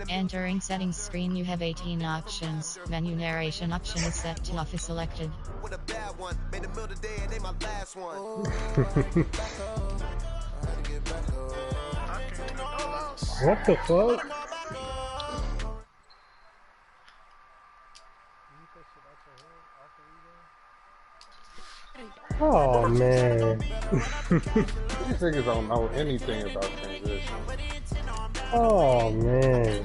Entering settings screen, you have 18 options. Menu narration option is set to off is selected. What the fuck? Oh man. These niggas don't know anything about transition. Oh man.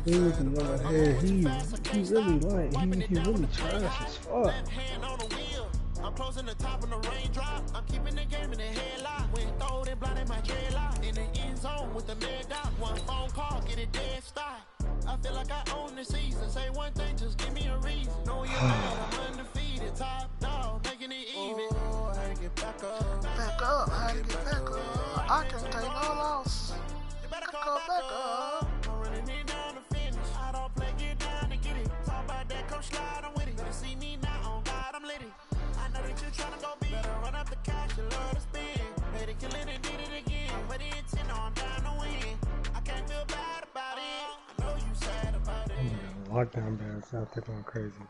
He was in my head. He really like he really trash as fuck. I'm closing the top of the raindrop. I'm keeping the game in the headlock. When throw it blind in my dreadlock. In the end zone with the mad dot. One phone call, get it dead stop. I feel like I own the season. Say one thing, just give me a reason. Know you're I'm undefeated. Top dog, making it even. Oh, how to get back up. Back up, how to get back up. I can take no loss. You better go back up. I'm running it down to finish. I don't play, get down to get it. Talk about that, come slide, I'm with it. Better see me now, on God, I'm lit it. I know that you're trying to go big. Better run up the cash, you love to spend. Made it, kill it, and did it again. But the intent, I'm down to win. I can't feel bad about it. I know you sad about it. Lockdown bands out there going crazy.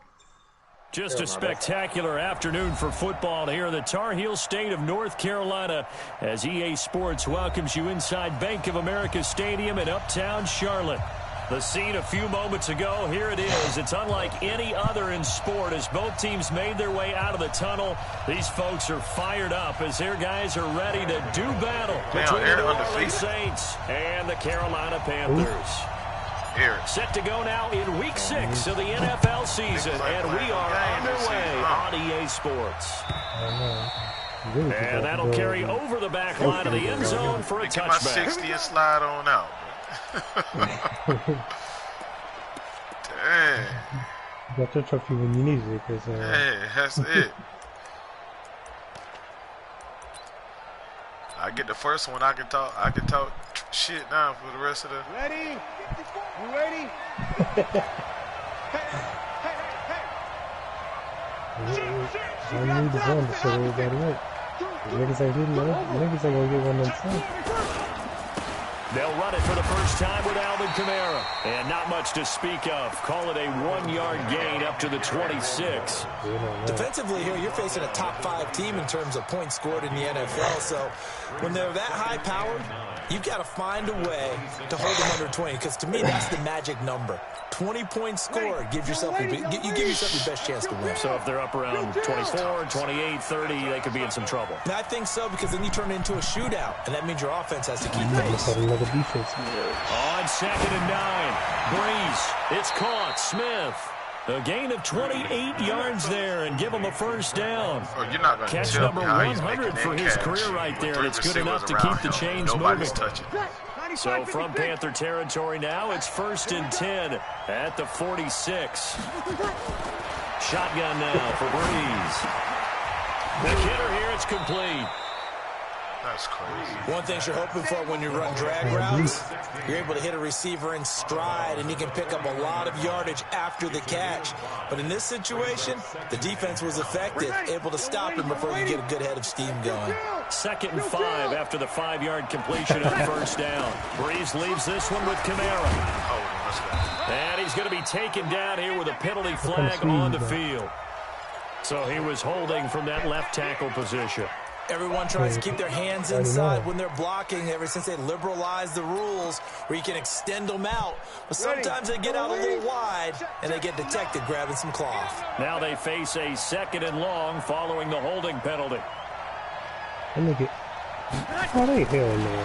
Just a spectacular afternoon for football here in the Tar Heel state of North Carolina as EA Sports welcomes you inside Bank of America Stadium in Uptown Charlotte. The scene a few moments ago, here it is. It's unlike any other in sport as both teams made their way out of the tunnel. These folks are fired up as their guys are ready to do battle between the New Orleans Saints and the Carolina Panthers. Set to go now in Week 6 of the NFL season, and we are underway on EA Sports. And that'll carry over the back line of the end zone for a touchback. Get my 60 and slide on out. Dang. You got your trophy when you need it, cause hey, that's it. I get the first one. I can talk shit now for the rest of the. Ready? You ready? I need the one to show everybody up. Niggas ain't getting it. Niggas ain't gonna get one themselves. They'll run it for the first time with Alvin Kamara. And not much to speak of. Call it a 1-yard gain up to the 26. Defensively here, you're facing a top-5 team in terms of points scored in the NFL. So when they're that high-powered, you've got to find a way to hold them under 20. Because to me, that's the magic number. 20 points scored gives yourself you give yourself your best chance to win. So if they're up around 24, 28, 30, they could be in some trouble. And I think so, because then you turn it into a shootout, and that means your offense has to keep pace. On 2nd and 9, Breeze, it's caught. Smith, a gain of 28 yards there, and give him a first down. Oh, you're not gonna catch number 100 for his career right there, and it's good enough to keep the chains moving. So from Panther territory now, it's 1st and 10 at the 46. Shotgun now for Breeze. The hitter here, it's complete. That's crazy. One thing you're hoping for when you run drag routes, you're able to hit a receiver in stride, and he can pick up a lot of yardage after the catch. But in this situation, the defense was effective, able to stop him before he get a good head of steam going. 2nd and 5 after the 5-yard completion on first down. Breeze leaves this one with Kamara. And he's going to be taken down here with a penalty flag on the field. So he was holding from that left tackle position. Everyone tries to keep their hands inside when they're blocking ever since they liberalized the rules where you can extend them out. But sometimes they get out a little wide and they get detected grabbing some cloth. Now they face a 2nd and long following the holding penalty. That nigga, oh, they hell no.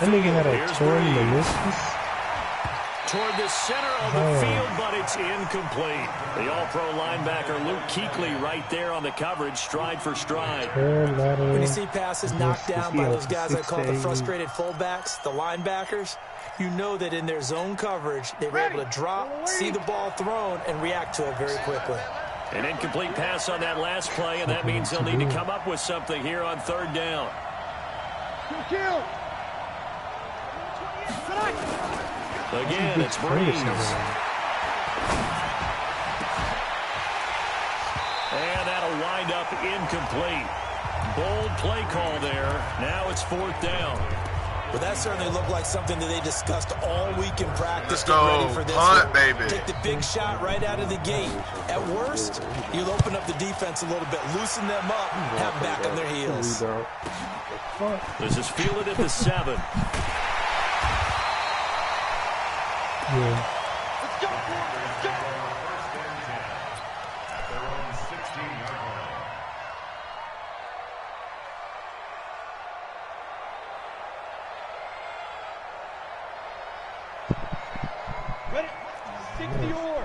That nigga had a torn meniscus. Toward the center of the field, but it's incomplete. The all-pro linebacker Luke Kuechly right there on the coverage, stride for stride. When you see passes knocked down by those guys I call the frustrated fullbacks, the linebackers, you know that in their zone coverage, they were able to drop, see the ball thrown, and react to it very quickly. An incomplete pass on that last play, and that means they'll need to come up with something here on 3rd down. Again, it's Breeze. And that'll wind up incomplete. bold play call there. Now it's 4th down. Well, that certainly looked like something that they discussed all week in practice. Let's go. Get ready for this. Punt, baby. Take the big shot right out of the gate. At worst, you'll open up the defense a little bit, loosen them up, have them back on their heels. This is fielded at the 7. Yeah. Let's go, let's go. Ready? 60 or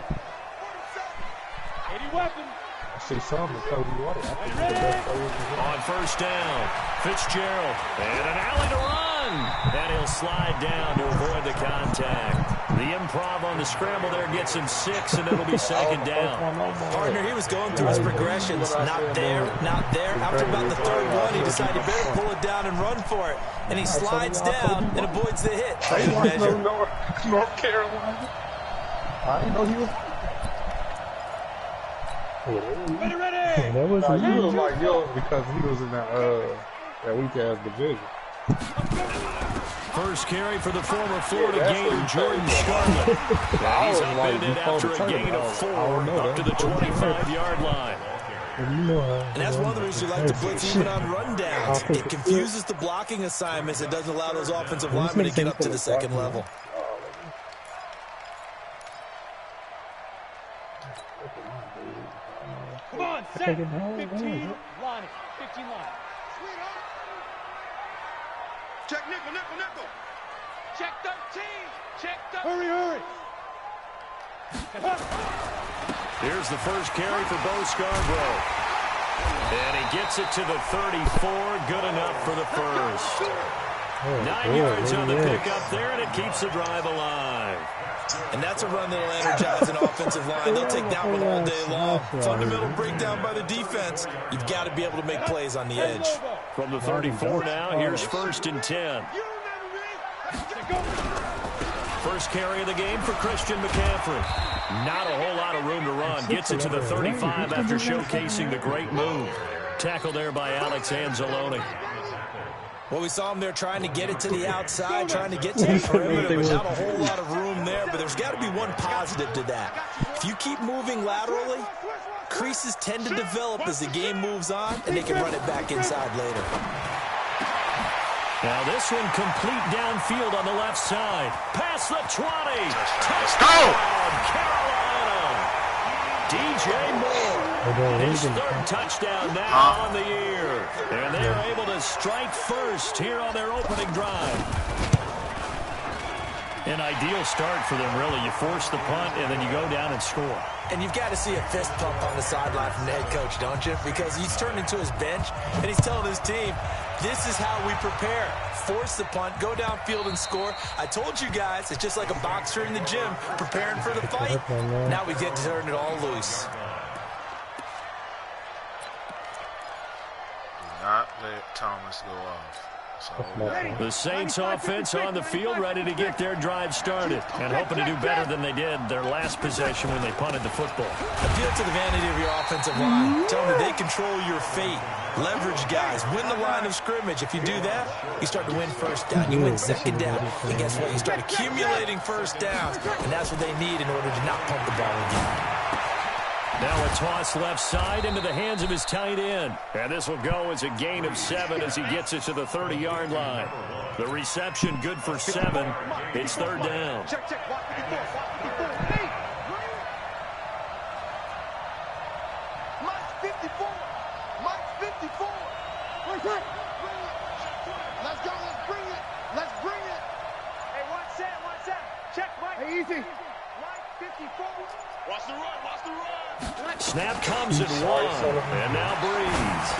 80 weapons. I see something that told you what. I think Ready? the best player is the On 1st down, Fitzgerald. And an alley to run. And he'll slide down to avoid the contact. The improv on the scramble there gets him 6, and it'll be 2nd down. Partner, he was going through his progressions. Not there, not there. After about the 3rd one, he decided he better pull it down and run for it. And he slides down and avoids the hit. Good measure. North Carolina. I didn't know he was. Ready, ready. That was He was like young because he was in that weak ass division. First carry for the former Florida Gator, Jordan Scarlett. He's upended after a gain of 4 up to the 25-yard line. And that's one of the reasons you like to blitz even on rundowns. It confuses the blocking assignments. It doesn't allow those offensive linemen to get up to the 2nd level. Come on, set. 15 line. 15 line. Check nickel, nickel, nickel. Check 13. Check 13. Hurry, hurry. Here's the first carry for Bo Scarborough. And he gets it to the 34. Good enough for the first. 9 yards on the pickup there, and it keeps the drive alive. And that's a run that'll energize an offensive line. They'll take that one all day long. Fundamental breakdown by the defense. You've got to be able to make plays on the edge. From the 34 now, here's 1st and 10. First carry of the game for Christian McCaffrey. Not a whole lot of room to run. Gets it to the 35 after showcasing the great move. Tackle there by Alex Anzalone. Well, we saw him there trying to get it to the outside, trying to get to the perimeter, but not a whole lot of room there. But there's got to be one positive to that. If you keep moving laterally, creases tend to develop as the game moves on, and they can run it back inside later. Now this one complete downfield on the left side. Past the 20. Touchdown, Carolina. DJ Moore. His 3rd touchdown now on the year. And they are able to strike first here on their opening drive. An ideal start for them, really. You force the punt, and then you go down and score. And you've got to see a fist pump on the sideline from the head coach, don't you? Because he's turned into his bench, and he's telling his team, this is how we prepare. Force the punt, go downfield and score. I told you guys, it's just like a boxer in the gym preparing for the fight. Now we get to turn it all loose. Not let Thomas go off. So, the Saints offense on the field, ready to get their drive started and hoping to do better than they did their last possession when they punted the football. Appeal to the vanity of your offensive line. Tell them that they control your fate. Leverage guys. Win the line of scrimmage. If you do that, you start to win 1st down. You win 2nd down. And guess what? You start accumulating 1st downs. And that's what they need in order to not pump the ball again. Now a toss left side into the hands of his tight end. And this will go as a gain of 7 as he gets it to the 30-yard line. The reception good for 7. It's 3rd down. Check, check. Watch 54. Hey. Mike's 54. Mike's 54. Let's go. Let's bring it. Let's bring it. Hey, watch that. Watch that. Check, Mike. Hey, easy. Mike 54. Watch the run, watch the run. Snap comes at 1. And now Breeze.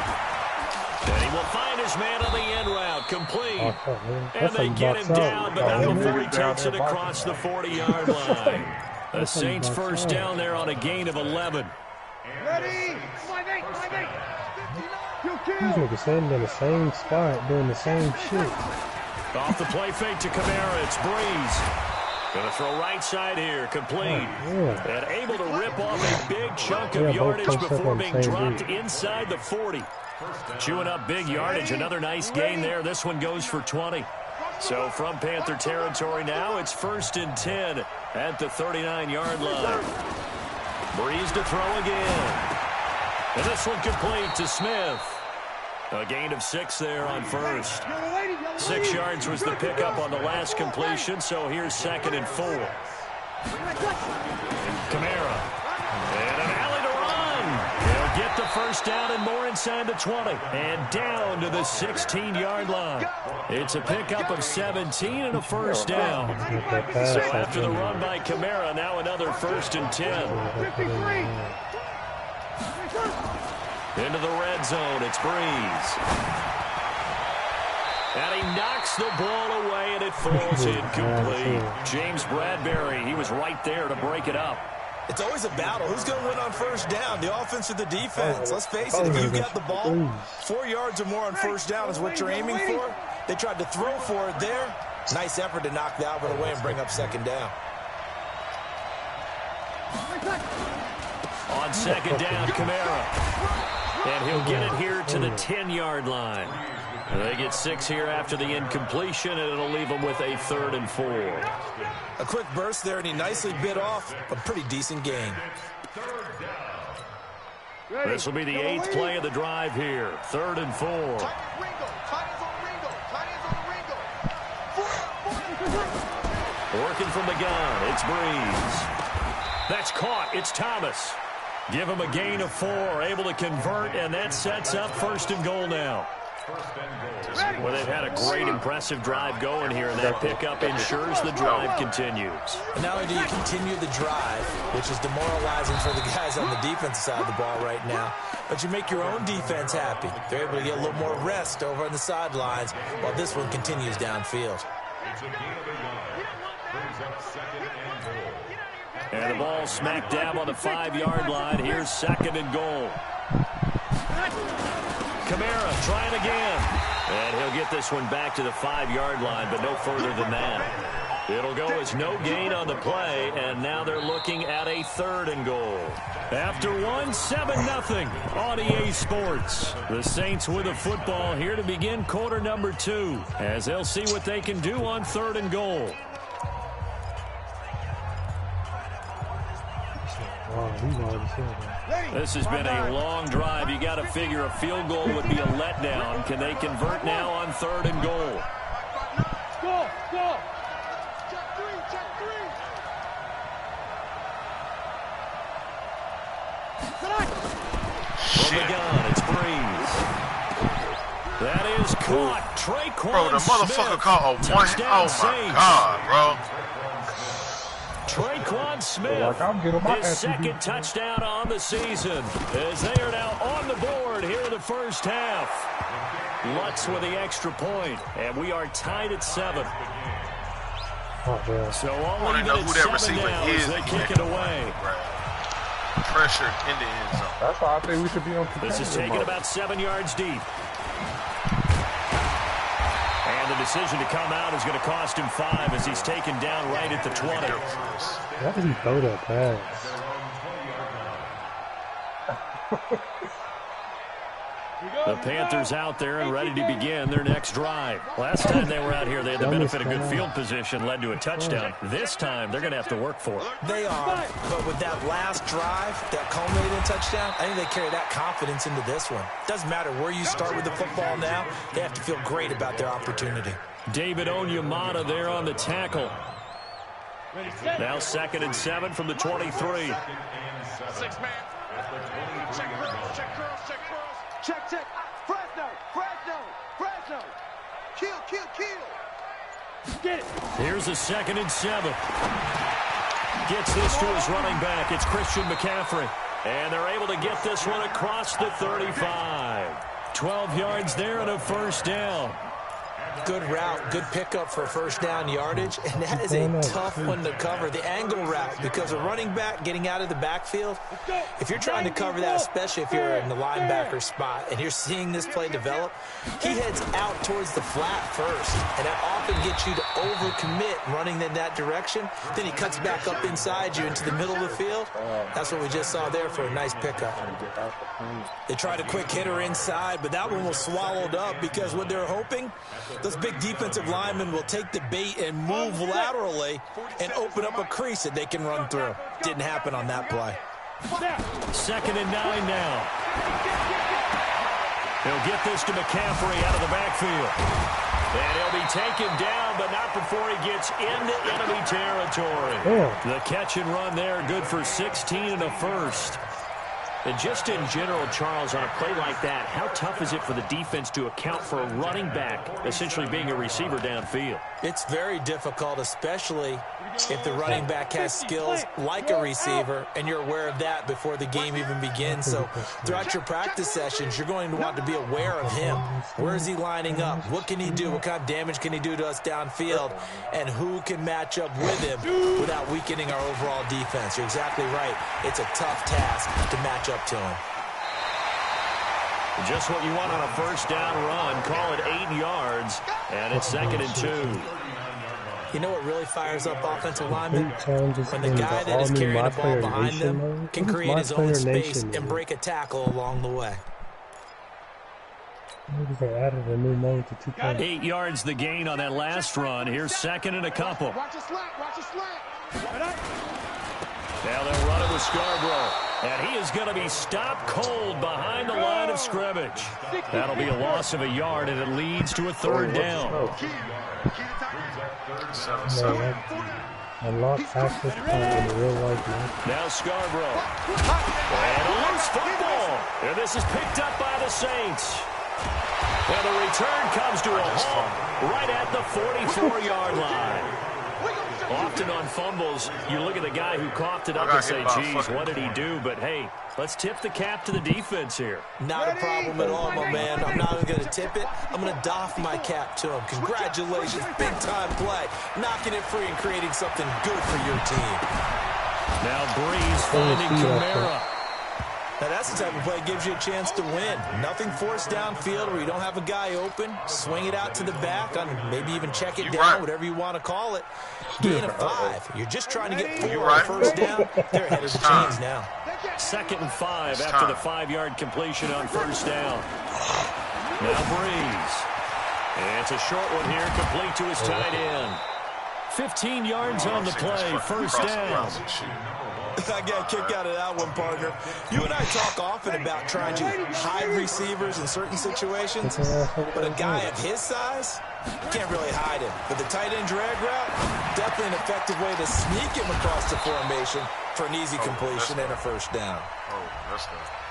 And he will find his man on the end route. Complete. And they get him down, but not before he takes it across the 40-yard line. The Saints 1st down there on a gain of 11. Ready? Come on, Nate. Come on, Nate. These niggas standing in the same spot doing the same shit. Off the play fake to Kamara. It's Breeze. Going to throw right side here, complete. And able to rip off a big chunk of yardage before being dropped inside the 40. Chewing up big yardage. Another nice gain there. This one goes for 20. So from Panther territory now, it's 1st and 10 at the 39-yard line. Breeze to throw again. And this one complete to Smith. A gain of 6 there on first. 6 yards was the pickup on the last completion, so here's 2nd and 4. Kamara. And an alley to run. He'll get the first down and more inside the 20. And down to the 16-yard line. It's a pickup of 17 and a first down. So after the run by Kamara, now another 1st and 10. Into the red zone, it's Breeze. And he knocks the ball away, and it falls incomplete. James Bradbury, he was right there to break it up. It's always a battle. Who's going to win on first down, the offense or the defense? Let's face it, if you've got the ball, 4 yards or more on first down is what you're aiming for. They tried to throw for it there. Nice effort to knock that one away and bring up 2nd down. On 2nd down, Kamara. And he'll get it here to the 10-yard line. They get 6 here after the incompletion, and it'll leave them with a 3rd and 4. A quick burst there, and he nicely bit off a pretty decent gain. This will be the 8th play of the drive here. 3rd and 4. Working from the gun, it's Breeze. That's caught. It's Thomas. Give him a gain of 4, able to convert, and that sets up 1st and goal now. Well, they've had a great, impressive drive going here, and that pickup ensures the drive continues. And not only do you continue the drive, which is demoralizing for the guys on the defensive side of the ball right now, but you make your own defense happy. They're able to get a little more rest over on the sidelines while this one continues downfield. And the ball smack dab on the 5-yard line. Here's 2nd and goal. Kamara trying again. And he'll get this one back to the 5-yard line, but no further than that. It'll go as no gain on the play, and now they're looking at a 3rd and goal. After one, 7-0 on EA Sports. The Saints with a football here to begin quarter number 2, as they'll see what they can do on 3rd and goal. This has been a long drive. You got to figure a field goal would be a letdown. Can they convert now on 3rd and goal? Go, go. Check 3, check 3. From the gun, it's Breeze. That is caught. Traquan Bro, the motherfucker Smith. caught a one. Touchdown Oh, my Saints. God, bro. Traquan Smith, his 2nd touchdown on the season, as they are now on the board here in the first half. Lutz with the extra point, and we are tied at 7. So all even at 7 now as they kick it away. Pressure in the end zone. That's why I think we should be on. This is taken about 7 yards deep. And the decision to come out is going to cost him 5 as he's taken down right at the 20. Why did he throw that pass? The Panthers out there and ready to begin their next drive. Last time they were out here, they had the benefit of good field position, led to a touchdown. This time, they're going to have to work for it. They are, but with that last drive, that culminated in touchdown, I think they carry that confidence into this one. Doesn't matter where you start with the football now, they have to feel great about their opportunity. David Onyemata there on the tackle. Now 2nd and 7 from the 23. 6-man. Check curls, check curls, check curls. Check, check. Fresno, Fresno, Fresno. Kill, kill, kill. Get it. Here's a 2nd and 7. Gets this to his running back. It's Christian McCaffrey. And they're able to get this one across the 35. 12 yards there and a first down. Good route, good pickup for first down yardage, and that is a tough one to cover. The angle route, because a running back getting out of the backfield, if you're trying to cover that, especially if you're in the linebacker spot and you're seeing this play develop, he heads out towards the flat first, and that often gets you to overcommit running in that direction. Then he cuts back up inside you into the middle of the field. That's what we just saw there for a nice pickup. They tried a quick hitter inside, but that one was swallowed up because what they're hoping, those big defensive linemen will take the bait and move laterally and open up a crease that they can run through. Didn't happen on that play. 2nd and 9 now. He'll get this to McCaffrey out of the backfield. And he'll be taken down, but not before he gets into enemy territory. The catch and run there, good for 16 and a first. And just in general, Charles, on a play like that, how tough is it for the defense to account for a running back essentially being a receiver downfield? It's very difficult, especially if the running back has skills like a receiver, and you're aware of that before the game even begins. So throughout your practice sessions, you're going to want to be aware of him. Where is he lining up? What can he do? What kind of damage can he do to us downfield? And who can match up with him without weakening our overall defense? You're exactly right. It's a tough task to match up to him. Just what you want on a first down run. Call it 8 yards, and it's 2nd and 2. You know what really fires up offensive linemen? When the guy that is carrying the ball behind them can create his own space and break a tackle along the way. They added a new mode to 2 8 yards the gain on that last run. Here's 2nd and a couple. Watch a slant. Watch a slant. Now they'll run it with Scarborough. And he is going to be stopped cold behind the line of scrimmage. That'll be a loss of a yard, and it leads to a 3rd down. Unlock access point in real life match. Now Scarborough. And a loose football. And this is picked up by the Saints. And the return comes to a halt right at the 44-yard line. Often on fumbles, you look at the guy who coughed it up and say, geez, what did he do? But, hey, let's tip the cap to the defense here. Not a problem at all, my man. I'm not even going to tip it. I'm going to doff my cap to him. Congratulations, big-time play. Knocking it free and creating something good for your team. Now Breeze finding Kamara. Now, that's the type of play that gives you a chance to win. Nothing forced downfield where you don't have a guy open. Swing it out to the back, maybe even check it down, whatever you want to call it. Gain of 5. You're just trying to get 4 on first down. They're ahead of the chains now. 2nd and 5 after the 5-yard completion on first down. Now Breeze. And it's a short one here, complete to his tight end. 15 yards on the play, first down. I got a kick out of that one, partner. You and I talk often about trying to hide receivers in certain situations, but a guy of his size can't really hide him. But the tight end drag route, definitely an effective way to sneak him across the formation for an easy completion and a first down.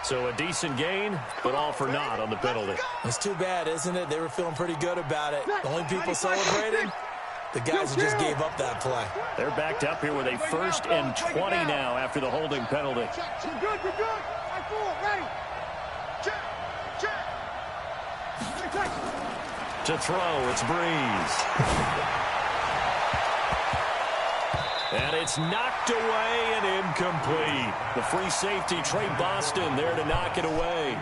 So a decent gain, but all for naught on the penalty. It's too bad, isn't it? They were feeling pretty good about it. The only people celebrating, the guys who just gave up that play. They're backed up here with a 1st and 20 now after the holding penalty. We're good. High forward, ready. Check. To throw, it's Breeze. And it's knocked away and incomplete. The free safety, Trey Boston, there to knock it away.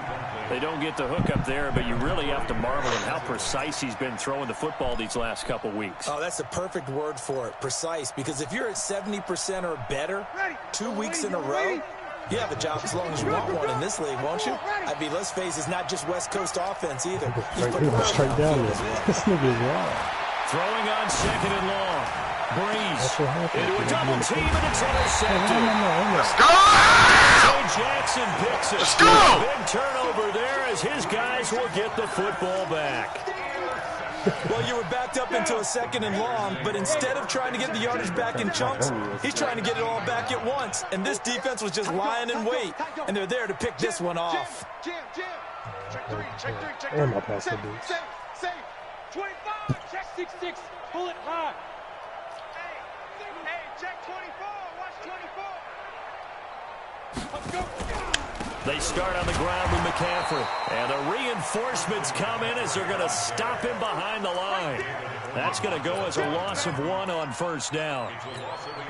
They don't get the hook up there, but you really have to marvel at how precise he's been throwing the football these last couple weeks. Oh, that's a perfect word for it, precise, because if you're at 70% or better 2 weeks in a row, you have a job as long as you want one in this league, won't you? I mean, let's face it, it's not just West Coast offense either. Straight down there. This nigga's wild. Throwing on 2nd and long. Breeze into a double team, and it's intercepted. Let's go! Jay Jackson picks it. Let's go! Big turnover there as his guys will get the football back. Well, you were backed up into a 2nd and long, but instead of trying to get the yardage back in chunks, he's trying to get it all back at once. And this defense was just lying in wait, and they're there to pick this one off. Jam. Check 3. And my pass Save. 25. Check 6. Pull it high. Hey, check 24. Watch 24. Let's go. They start on the ground with McCaffrey. And the reinforcements come in as they're going to stop him behind the line. That's going to go as a loss of 1 on first down.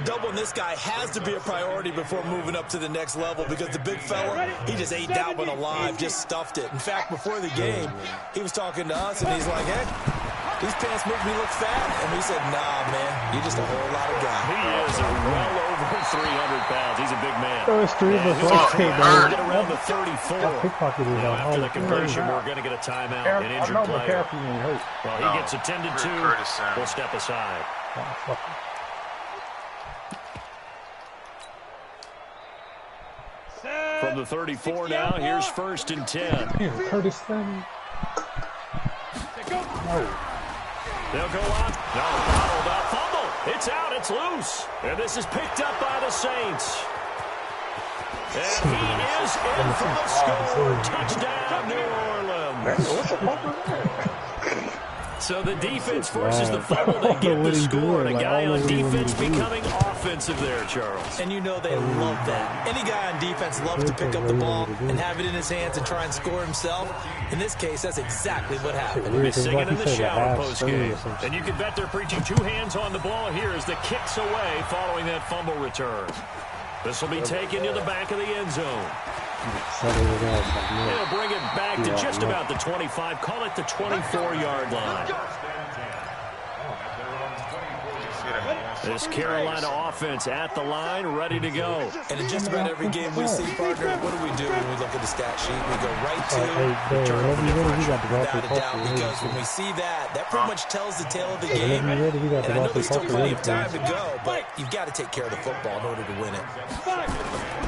Doubling this guy has to be a priority before moving up to the next level because the big fella, he just ate Dalvin alive, just stuffed it. In fact, before the game, he was talking to us, and he's like, hey, these pants make me look fat. And we said, nah, man, you're just a whole lot of guy. He is well over 300 pounds. He's a big man. So it's 3 of us. Get around the 34. Now, after the conversion, we're going to get a timeout. An injured player. Well, he gets attended to. We'll step aside. From the 34 now, here's 1st and 10. Curtis Samuel. They'll go up. No, bottled up. Fumble. It's out. It's loose. And this is picked up by the Saints. And he is in for the score. Touchdown, New Orleans. So the defense forces the fumble. They get the score. And a guy on defense becoming offensive there, Charles. And you know they love that. Any guy on defense loves to pick up the ball and have it in his hands and try and score himself. In this case, that's exactly what happened. We'll be singing in the shower post-game. And you can bet they're preaching 2 hands on the ball here as the kick's away following that fumble return. This will be taken to the back of the end zone. They'll bring it back to just about the 25. Call it the 24-yard line. This Carolina offense at the line, ready to go. And in just about every game we see, partner, what do when we look at the stat sheet? We go right to turnover differential, without a doubt, because when we see that, that pretty much tells the tale of the game. And I know there's still plenty of time to go, but you've got to take care of the football in order to win it.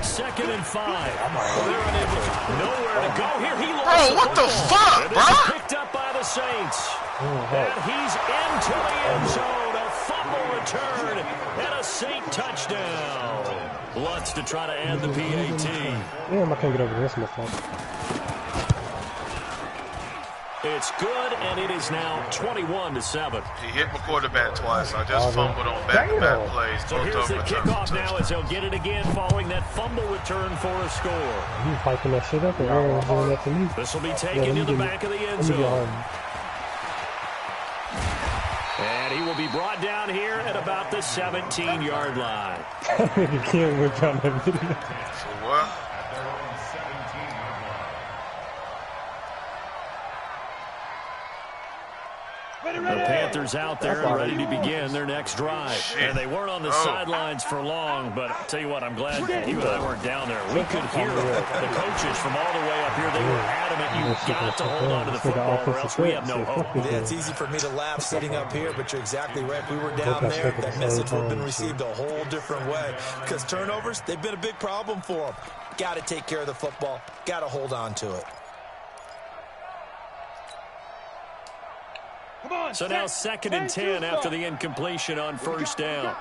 2nd and 5. They're unable, nowhere to go here. He lost Bro, what the fuck, bro? Picked up by the Saints. And he's into the end zone. A fumble return and a Saint touchdown. Lutz to try to add the PAT. Damn, I can't get over this myself. It's good, and it is now 21-7. He hit my quarterback twice. I just fumbled on back-to-back plays. So here's the kickoff now as he'll get it again following that fumble return for a score. He's piping that shit up and Aaron's doing that to me. This will be taken to the back of the end zone. And he will be brought down here at about the 17-yard line. You can't work on that video. So what? The Panthers out there and ready to begin their next drive. And they weren't on the sidelines for long, but I'll tell you what, I'm glad you and I weren't down there. We could hear the coaches from all the way up here. They were adamant you've got to hold on to the football or else we have no hope. Yeah, it's easy for me to laugh sitting up here, but you're exactly right. If we were down there, that message would have been received a whole different way. Because turnovers, they've been a big problem for them. Got to take care of the football. Got to hold on to it. So now 2nd and 10 after the incompletion on first down.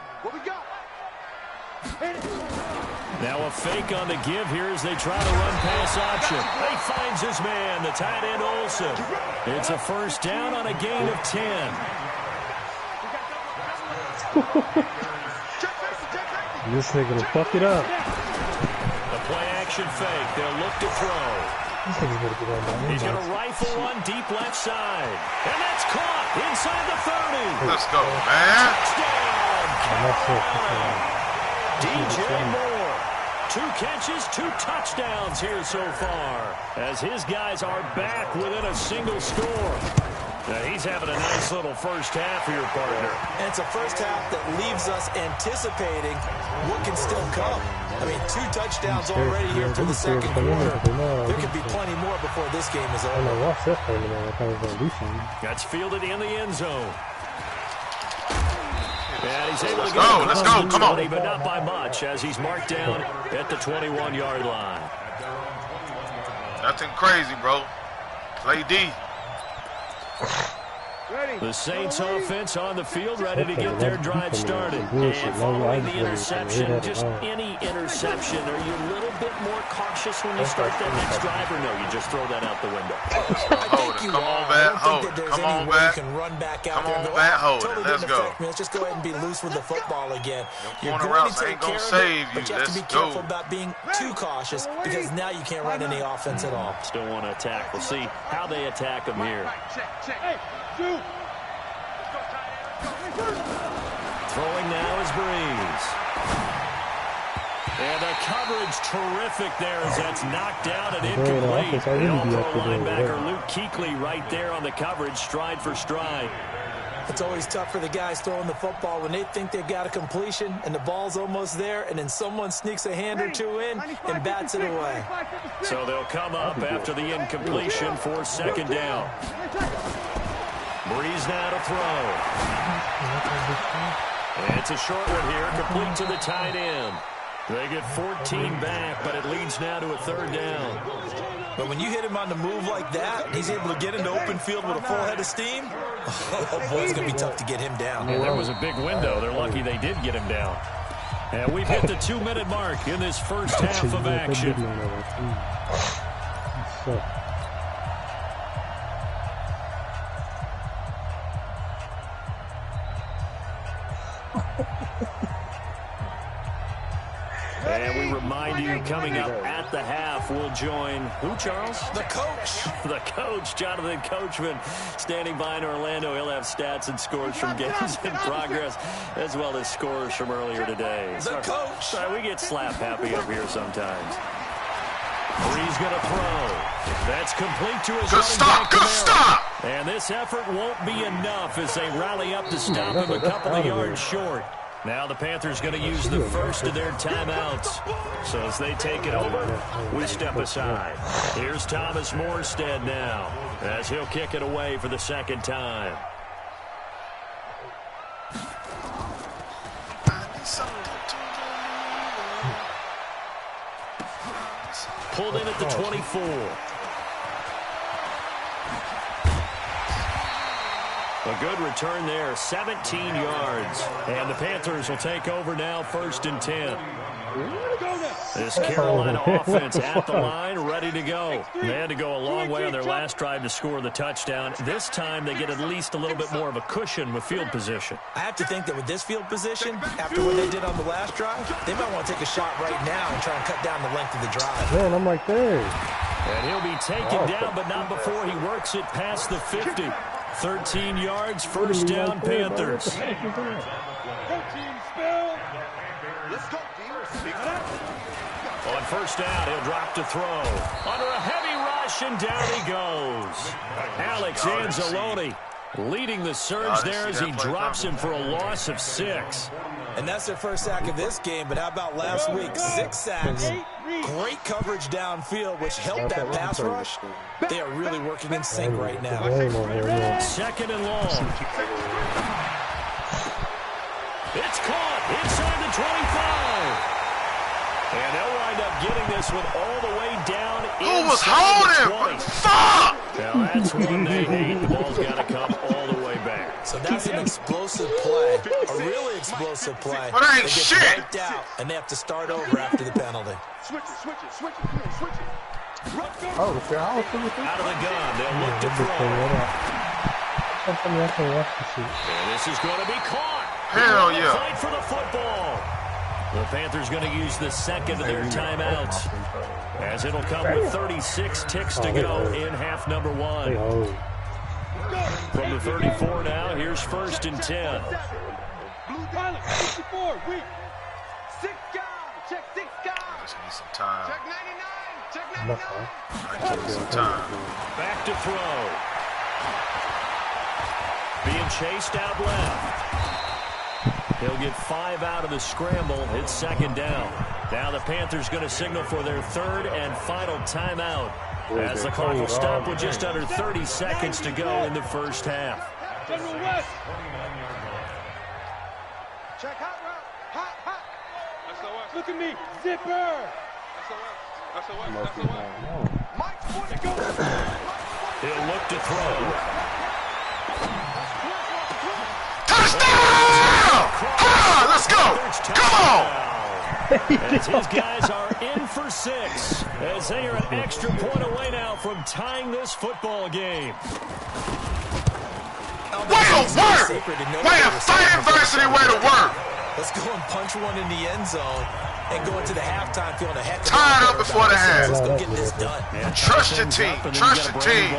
Now a fake on the give here as they try to run pass option. He finds his man, the tight end Olsen. It's a first down on a gain of 10. This nigga gonna fuck it up. The play action fake. They'll look to throw. He's going to rifle one deep left side. And that's caught inside the 30. Let's go, man. Touchdown. DJ Moore. 2 catches, 2 touchdowns here so far. As his guys are back within a single score. Now he's having a nice little first half here, partner. And it's a first half that leaves us anticipating what can still come. I mean, 2 touchdowns already here through the second quarter. There could be plenty more before this game is over. That's fielded in the end zone. And he's able to get let's go, come on. But not by much as he's marked down at the 21-yard line. Nothing crazy, bro. Play D. The Saints offense on the field, ready to get their drive started. And following the interception, just any interception, are you a little bit more cautious when you start that next drive, or no, you just throw that out the window? Come on back, hold it. Come on back. Come on back, hold it. Let's go. Let's just go ahead and be loose with the football again. Your corner routes ain't going to save you. But you have to be careful about being too cautious, because now you can't run any offense at all. Still want to attack. We'll see how they attack them here. Throwing now is Breeze. And the coverage terrific there as that's knocked out and incomplete. The all-pro linebacker Luke Kuechly right there on the coverage, stride for stride. It's always tough for the guys throwing the football when they think they've got a completion and the ball's almost there, and then someone sneaks a hand or two in and bats it away. So they'll come up after the incompletion for second down. Breeze now to throw. It's a short one here, complete to the tight end. They get 14 back, but it leads now to a third down. But when you hit him on the move like that, he's able to get into open field with a full head of steam. Oh, boy, it's going to be tough to get him down. Yeah, there was a big window. They're lucky they did get him down. And we've hit the 2-minute mark in this first half of action. And we remind you, coming up at the half, we'll join who, Charles? The coach. The coach, Jonathan Coachman, standing by in Orlando. He'll have stats and scores from games in progress, as well as scores from earlier today. The coach. Sorry, we get slap happy up here sometimes. Breeze going to throw. That's complete to his running back. Good stop! And this effort won't be enough as they rally up to stop him a couple of yards short. Now the Panthers going to use the first of their timeouts. So as they take it over, we step aside. Here's Thomas Morstead now as he'll kick it away for the second time. Pulled in at the 24. A good return there, 17 yards. And the Panthers will take over now, 1st and 10. This Carolina offense at the line, ready to go. They had to go a long way on their last drive to score the touchdown. This time they get at least a little bit more of a cushion with field position. I have to think that with this field position, after what they did on the last drive, they might want to take a shot right now and try and cut down the length of the drive. Man, I'm right there. And he'll be taken down, but not before he works it past the 50. 13 yards, first down, Panthers. On first down, he'll drop to throw. Under a heavy rush, and down he goes. Alex Anzalone leading the surge there as he drops him for a loss of 6. And that's their first sack of this game, but how about last week? 6 sacks. Great coverage downfield, which helped that pass rush. They are really working in sync right now. Second and long. It's caught inside the 25. And they'll wind up getting this one all the way down inside the 20. Fuck! Now that's one they hate. The ball's got to come all the way back. So that's an explosive play, a really explosive play. But ain't they get shit. wiped out, and they have to start over after the penalty. Switch it. Oh, okay. Out of the gun, they'll look to throw. And this is going to be caught. Hell yeah. Fight for the football. The Panthers going to use the second of their timeouts, as it'll come with 36 ticks to go in half number 1. From the 34 now, here's 1st and 10. Blue pilot, 64, weak. 6 guys, check 6 guys. Just need some time. Check 99, check 99. I need some time. Back to throw. Being chased out left. He'll get 5 out of the scramble. It's second down. Now the Panthers going to signal for their 3rd and final timeout, as the clock will stop with just under 30 seconds to go in the first half. General West. Check hot route. Hot. SOS. Look at me. Zipper. SOS. Mike's 40 go. He'll look to throw. across. Let's go. Come on. As his guys are in for 6, as they are an extra point away now from tying this football game. Way to work! Way to fight adversity, way to work! Let's go and punch one in the end zone and go into the halftime feeling a heck of a Tie it up before the half. Let's go get this done. Trust your team. Trust your team.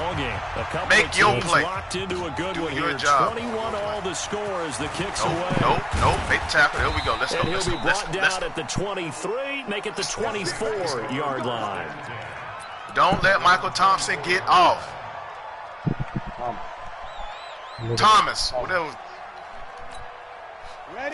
Make your play. Locked into a good one your here. job. 21 all the score as the kicks away. Nope. Make the tackle. There we go. Let's go. And he'll Let's be go. brought down at the 23, make it the 24-yard line. Don't let Michael Thompson get off. Thomas, whatever.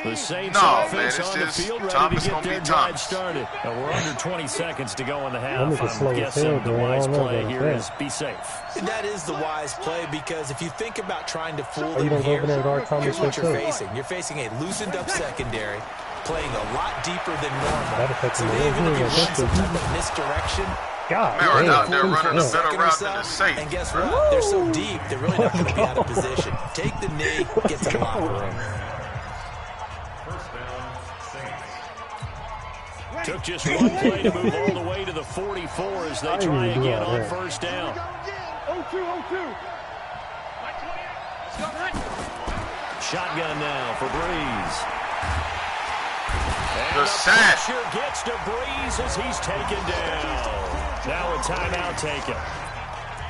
The Saints No, offense man, on the field ready Thomas to get gonna be their drive Thomas. started. We're under 20 seconds to go in the half. Let me slow I'm it guessing down, the man. I wise don't know play about here that. is be safe. And that is the wise play because if you think about trying to fool you them don't go here, over there and guard Thomas here's what you're yourself. facing. You're facing a loosened up secondary, playing a lot deeper than normal. That affects So him. even if you Yeah, run some type of misdirection, God, Merritt out there damn. running a better second route us than the up, safe. and guess what? They're so deep, they're really not going to be out of position. Take the knee, get to the locker room. Took just one play to move all the way to the 44 as they try again on first down. 0-2. Shotgun now for Breeze. And The the sack. pressure gets to Breeze as he's taken down. Now a timeout taken.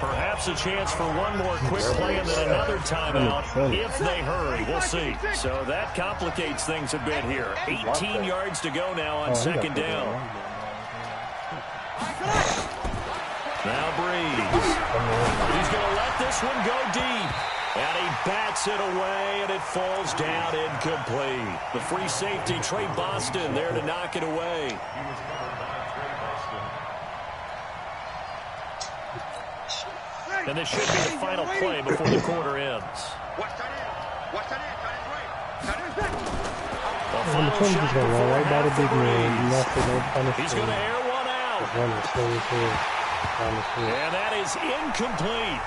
Perhaps a chance for one more quick play and then another timeout if they hurry. We'll see. So that complicates things a bit here. 18 yards to go now on second down. Now Breeze. He's going to let this one go deep. And he bats it away, and it falls down incomplete. The free safety, Trey Boston, there to knock it away. And this should be the final play before the quarter ends. The final shot before right by the big man. He's going to air one out. And that is incomplete.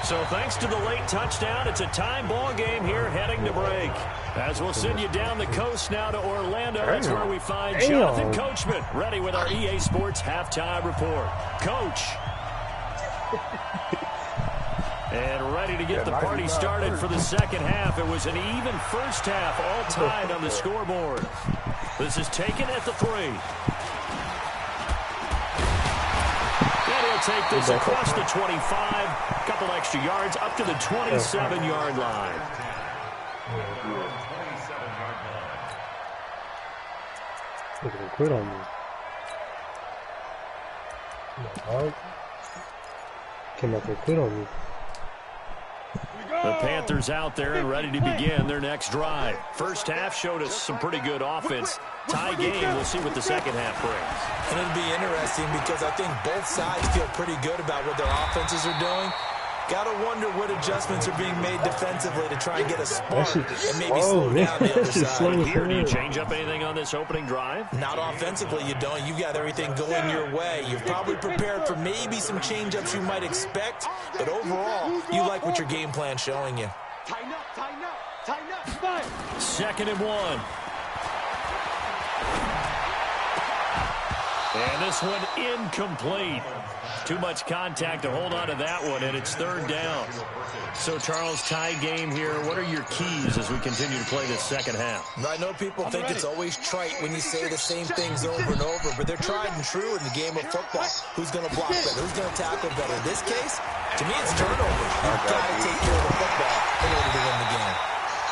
So thanks to the late touchdown, it's a tie ball game here heading to break. As we'll send you down the coast now to Orlando. That's where we find Jonathan Coachman ready with our EA Sports halftime report. Coach. And ready to get the party started for the second half. It was an even first half, all tied on the scoreboard. This is taken at the 3. And he'll take this across the 25. A couple extra yards up to the 27-yard line. They're gonna quit on me. Came up and quit on me. The Panthers out there and ready to begin their next drive. First half showed us some pretty good offense. Tie game, we'll see what the second half brings. And it'll be interesting because I think both sides feel pretty good about what their offenses are doing. Got to wonder what adjustments are being made defensively to try and get a spark and maybe slow down the other side. Here, do you change up anything on this opening drive? Not offensively, you don't. You've got everything going your way. You've probably prepared for maybe some change-ups you might expect, but overall, you like what your game plan's showing you. Tighten up, tighten up, tighten up. Fire. 2nd and 1. And this one incomplete. Too much contact to hold on to that one, and it's 3rd down. So, Charles, tie game here. What are your keys as we continue to play this second half? I know people think it's always trite when you say the same things over and over, but they're tried and true in the game of football. Who's going to block better? Who's going to tackle better? In this case, to me, it's turnovers. You've got to take care of the football in order to win the game.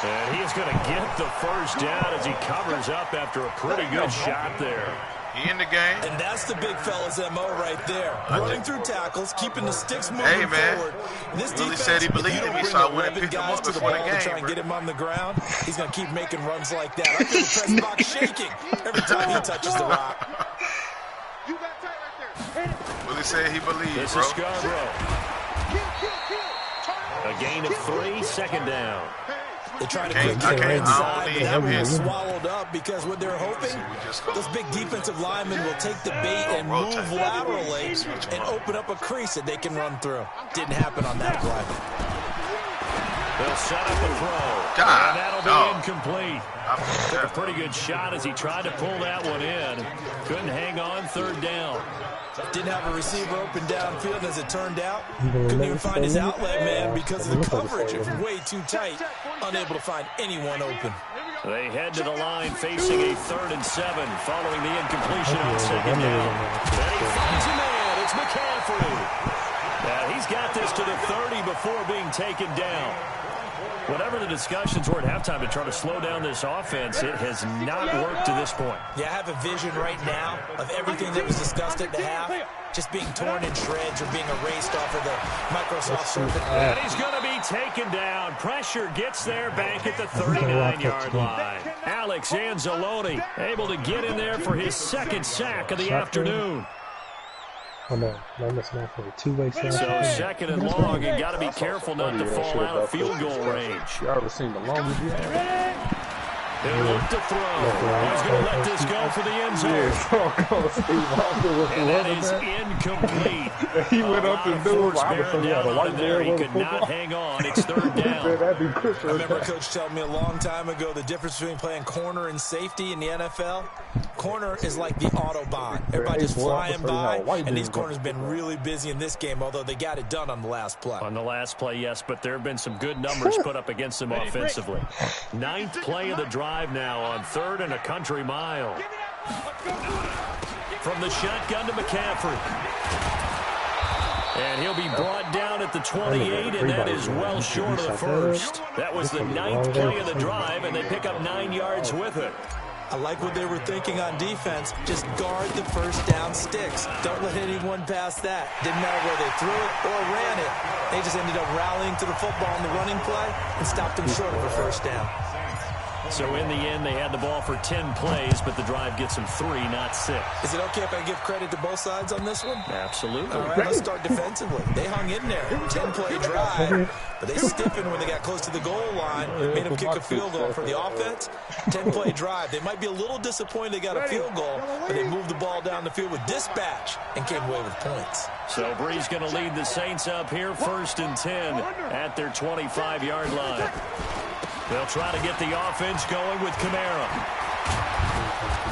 And he is going to get the first down as he covers up after a pretty good shot there. He in the game. And that's the big fella's MO right there. Running through tackles, keeping the sticks moving forward. This Willie defense, said he believed in me, so I went and picked him up to the before the ball to try game. and get him on the ground. He's going to keep making runs like that. I feel the press box shaking every time he touches the rock. You got tight right there. Willie said he believed, This bro. is Scarborough. A gain of 3, 2nd down. They try to I quick can't- get I inside, don't but that need him was hitting. swallowed up because what they're hoping, those big defensive linemen will take the bait and move laterally and open up a crease that they can run through. Didn't happen on that play. They'll set up a throw. God, and that'll be incomplete. Took a pretty good shot as he tried to pull that one in. Couldn't hang on, third down. Didn't have a receiver open downfield, as it turned out. Couldn't even find his outlet man because of the coverage. It was way too tight. Unable to find anyone open. They head to the line facing a 3rd and 7 following the incompletion on second down. And he finds a man. It's McCaffrey. He's got this to the 30 before being taken down. Whatever the discussions were at halftime to try to slow down this offense, it has not worked to this point. Yeah, I have a vision right now of everything that was discussed at the half just being torn in shreds or being erased off of the Microsoft Surface. And he's going to be taken down. Pressure gets there back at the 39-yard line. Alex Anzalone able to get in there for his 2nd sack of the afternoon. Oh, no, that's not for a two-way sack. So 2nd and long, and got to be careful not to fall out of field goal range. You ever seen the longest you have? He'll look to throw. He's going to let this go for the end zone. And that is incomplete. He went up and threw it. I was down on there. He could not hang on. It's 3rd down. I remember Coach telling me a long time ago the difference between playing corner and safety in the NFL. Corner is like the Autobahn. Everybody just flying by, and these corners have been really busy in this game, although they got it done on the last play. On the last play, yes, but there have been some good numbers put up against them offensively. 9th play of the drive now on 3rd and a country mile. From the shotgun to McCaffrey. And he'll be brought down at the 28, and that is well short of the first. That was the 9th play of the drive, and they pick up 9 yards with it. I like what they were thinking on defense. Just guard the first down sticks. Don't let anyone pass that. Didn't matter where they threw it or ran it. They just ended up rallying to the football in the running play and stopped them short of a first down. So in the end, they had the ball for 10 plays, but the drive gets them 3, not 6. Is it okay if I give credit to both sides on this one? Absolutely. All right, let's start defensively. They hung in there. 10-play drive, but they stiffened when they got close to the goal line, made them kick a field goal. For the offense, 10-play drive. They might be a little disappointed they got a field goal, but they moved the ball down the field with dispatch and came away with points. So Bree's going to lead the Saints up here, 1st and 10 at their 25-yard line. They'll try to get the offense going with Kamara.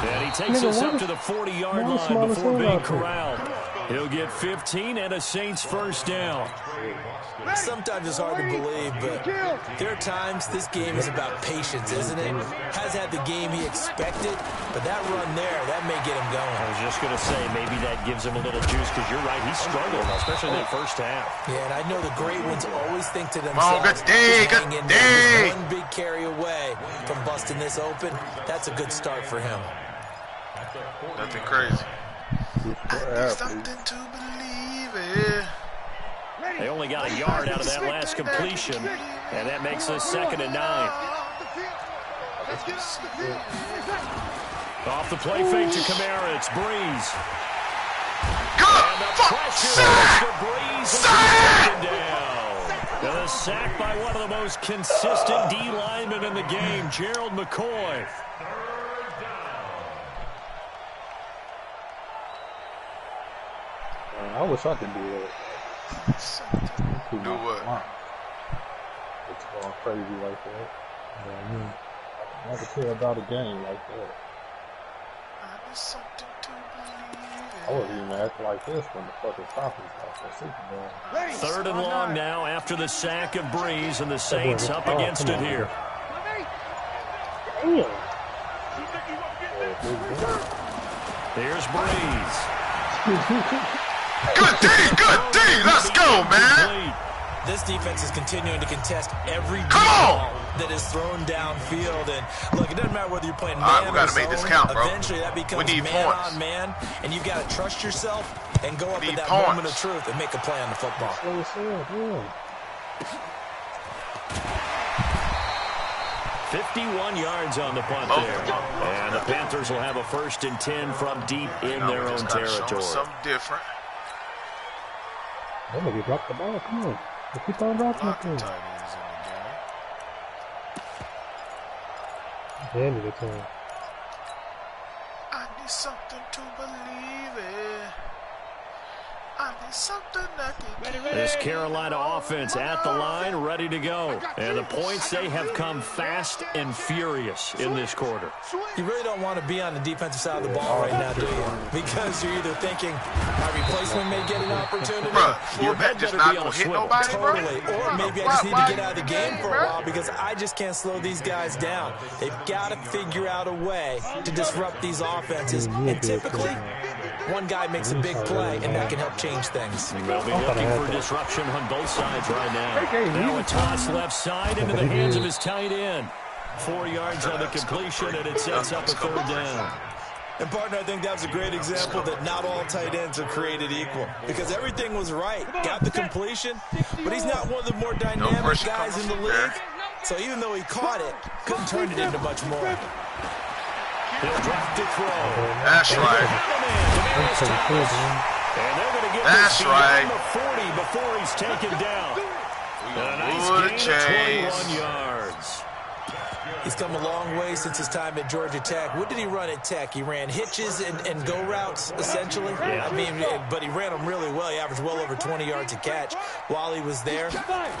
And he takes us up to the 40-yard line before being corralled. He'll get 15 and a Saints first down. Sometimes it's hard to believe, but there are times this game is about patience, isn't it? Has had the game he expected, but that run there, that may get him going. I was just going to say, maybe that gives him a little juice, because you're right, he struggled, especially in that first half. Yeah, and I know the great ones always think to themselves, good day, good day. One big carry away from busting this open. That's a good start for him. Nothing crazy. I need something to believe in. They only got a yard out of that last completion, and that makes us 2nd and 9. Off the play fake to Kamara, it's Breeze. And the pressure is for Breeze and 2nd down. And a sack by one of the most consistent D linemen in the game, Gerald McCoy. I wish I could do that. Do what? It's going crazy like that. I never care about a game like that. I wouldn't even act like this when the fucking Falcons got their Super Bowl. 3rd and long now after the sack of Breeze, and the Saints up against it here. Here's Breeze. Good D, let's go, man. This defense is continuing to contest every ball that is thrown downfield. And look, it doesn't matter whether you're playing man or zone. This count, bro. Eventually, that becomes man on man, and you've got to trust yourself and go up at that moment of truth and make a play on the football. 51 yards on the punt there. And the Panthers will have a 1st and 10 from deep in their own territory. Something different. Oh, you dropped the ball. Come on. You keep on dropping it. Danny, the turn. I need something to believe in. I need This Carolina offense at the line, ready to go. And the points, they have come fast and furious in this quarter. You really don't want to be on the defensive side of the ball right now, do you? Because you're either thinking my replacement may get an opportunity. Bruh, your bet just not going to hit nobody, totally. Or maybe I just need to get out of the game for a while because I just can't slow these guys down. They've got to figure out a way to disrupt these offenses. And typically, one guy makes a big play, and that can help change things. They'll be looking for disruption on both sides right now. Now a toss left side into the hands of his tight end. 4 yards on the completion, and it sets up a third down. And, partner, I think that was a great example that not all tight ends are created equal. Because everything was right. Got the completion, but he's not one of the more dynamic guys in the league. So even though he caught it, couldn't turn it into much more. He'll drop to throw. That's right. And they're going to get That's this right. the 40 before he's taken down. And a nice gain of 21 yards. He's come a long way since his time at Georgia Tech. What did he run at Tech? He ran hitches and go routes, essentially. Yeah. I mean, but he ran them really well. He averaged well over 20 yards a catch while he was there.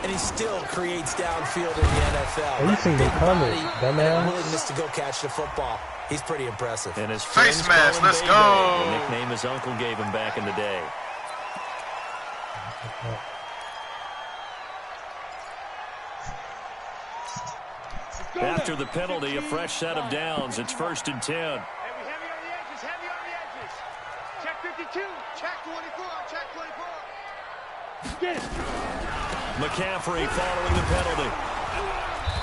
And he still creates downfield in the NFL. Have you seen the comment, dumbass? Willingness to go catch the football. He's pretty impressive. And his Face mask, let's go. The nickname his uncle gave him back in the day. After the penalty, a fresh set of downs. It's 1st and 10. Heavy on the edges, heavy on the edges. Check 52, check 24, check 24. Get it. McCaffrey following the penalty.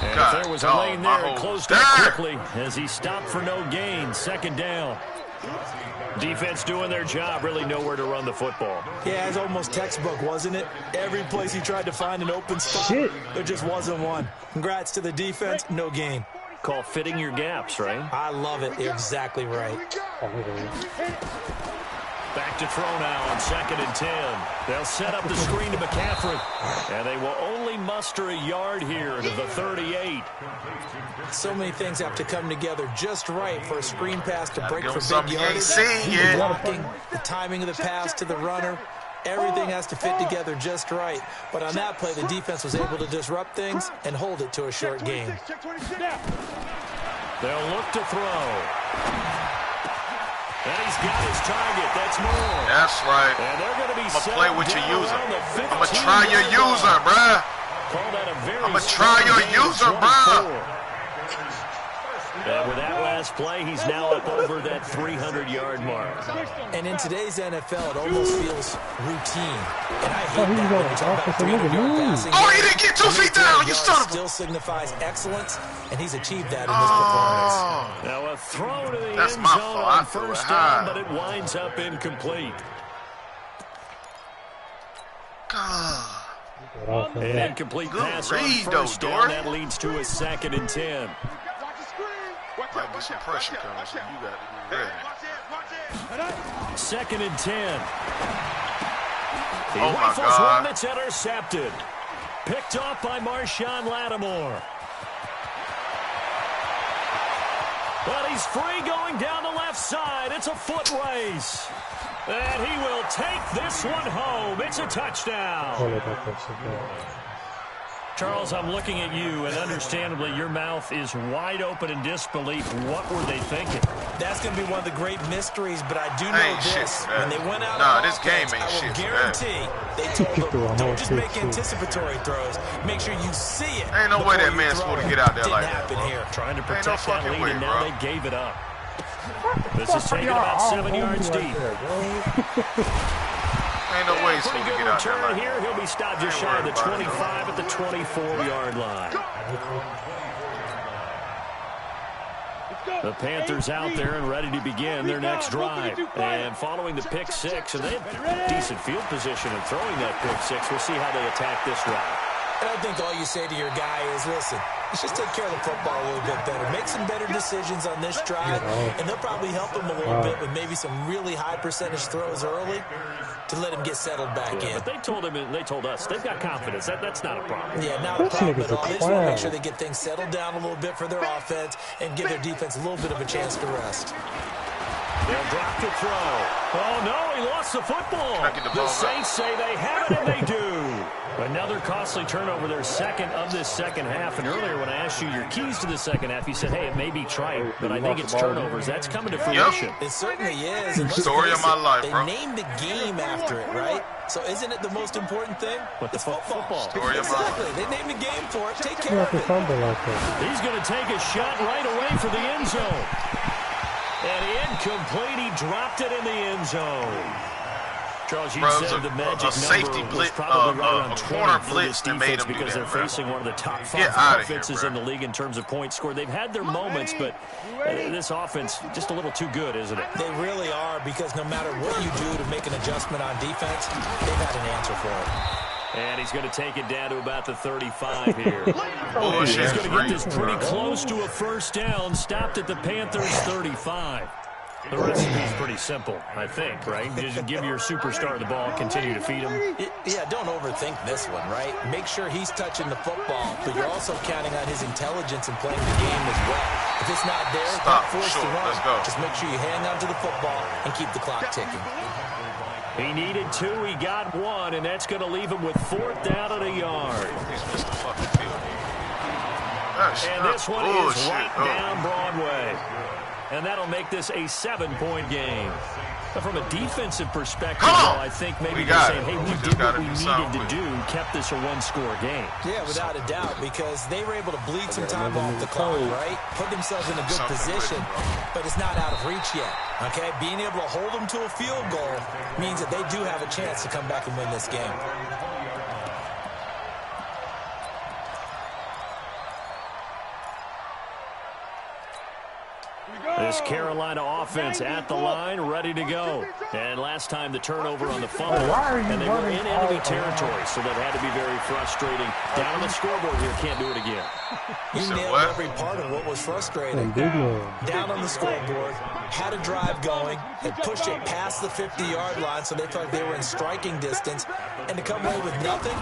And God, if there was a lane there, it closed up there. quickly as he stopped for no gain. 2nd down. Defense doing their job, really nowhere to run the football. Yeah, it's almost textbook, wasn't it? Every place he tried to find an open spot, there just wasn't one. Congrats to the defense, no gain. Call fitting your gaps, right? I love it. You're exactly right. Back to throw now on 2nd and 10. They'll set up the screen to McCaffrey. And they will only muster a yard here to the 38. So many things have to come together just right for a screen pass to break for some big you ain't yardage. seen The yet. blocking, the timing of the pass to the runner. Everything has to fit together just right. But on that play, the defense was able to disrupt things and hold it to a short game. They'll look to throw. And he's got his target. That's more. That's right. And they're going to be I'm going to set play with your down user. around the I'm going to try your 15-yard user, line. bruh. Call that a very I'm going to try strong your gain of user, 24. bruh. And with that last play, he's now up over that 300-yard mark. And in today's NFL, it almost feels routine. And I hate that when you talk about 300-yard passing. Oh, he didn't get 2 feet down. You son of a... Still signifies excellence, and he's achieved that in this performance. Now a throw to the That's end my zone fault. I on threw it 1st high. down, but it winds up incomplete. An incomplete pass on read, 1st though, down. Dort. That leads to a 2nd and 10. Might be some pressure coming, so you got to be ready. 2nd and 10. He Oh, my rifles God. one that's intercepted. Picked off by Marshawn Lattimore. But he's free going down the left side. It's a foot race. And he will take this one home. It's a touchdown. Charles, I'm looking at you, and understandably, your mouth is wide open in disbelief. What were they thinking? That's going to be one of the great mysteries, but I do know Ain't shit this. for that. When they went out Nah, on this game offense, ain't I will shit for that. guarantee they told them, don't just make anticipatory throws. Make sure you see it. Ain't no way before that you man's throw supposed to it. get out there Didn't like that, happen bro. here. Trying to Ain't no protect that fucking lead, way, and now bro. they gave it up. This is taken about 7 yards deep. Ain't no way he's Pretty supposed to good get out there return like here. that. He'll be stopped just shy of the 25 at the 24-yard line. The Panthers out there and ready to begin their next drive. And following the pick six, and they have decent field position in throwing that pick six. We'll see how they attack this drive. And I think all you say to your guy is, listen, let's just take care of the football a little bit better. Make some better decisions on this drive, and they'll probably help him a little bit with maybe some really high percentage throws early to let him get settled back in. But they told him, and they told us, they've got confidence. That's not a problem. Yeah, not a problem at all. They just want to make sure they get things settled down a little bit for their offense and give their defense a little bit of a chance to rest. They'll drop the throw. Oh, no, he lost the football. The Saints say they have it, and they do. Another costly turnover, their second of this second half. And earlier when I asked you your keys to the second half, you said, hey, it may be trite, but I think it's turnovers. That's coming to fruition. It certainly is. And story of my life, bro. They named the game after it, right? So isn't it the most important thing? But the football. Story of my life. They named the game for it. Take care of it. He's going to take a shot right away for the end zone. And incomplete. He dropped it in the end zone. Charles, you said the magic safety number blitz, was probably right around a 20 corner for blitz this that made defense him do because that, they're bro. facing one of the top Get 5 outta offenses here, in the league in terms of points scored. They've had their moments, but this offense just a little too good, isn't it? They really are, because no matter what you do to make an adjustment on defense, they've had an answer for it. And he's going to take it down to about the 35 here. Bullshit. He's going to get this pretty close to a first down, stopped at the Panthers' 35. The recipe's pretty simple, I think, right? Just give your superstar the ball, continue to feed him. Yeah, don't overthink this one, right? Make sure he's touching the football, but you're also counting on his intelligence in playing the game as well. If it's not there, don't force the run. Let's go. Just make sure you hang on to the football and keep the clock ticking. He needed 2, he got 1, and that's going to leave him with 4th down at a yard. And this one is right down Broadway. And that'll make this a 7-point game. But from a defensive perspective, though, I think maybe they're saying, hey, we did what we needed to do, kept this a 1-score game. Yeah, without a doubt, because they were able to bleed some time off the clock, right? Put themselves in a good position, but it's not out of reach yet, okay? Being able to hold them to a field goal means that they do have a chance to come back and win this game. This Carolina offense at the line, ready to go. And last time the turnover on the fumble, and they were in enemy territory, so that had to be very frustrating. Down on the scoreboard here, can't do it again. You nailed every part of what was frustrating. Down on the scoreboard, had a drive going, had pushed it past the 50-yard line, so they thought they were in striking distance, and to come away with nothing,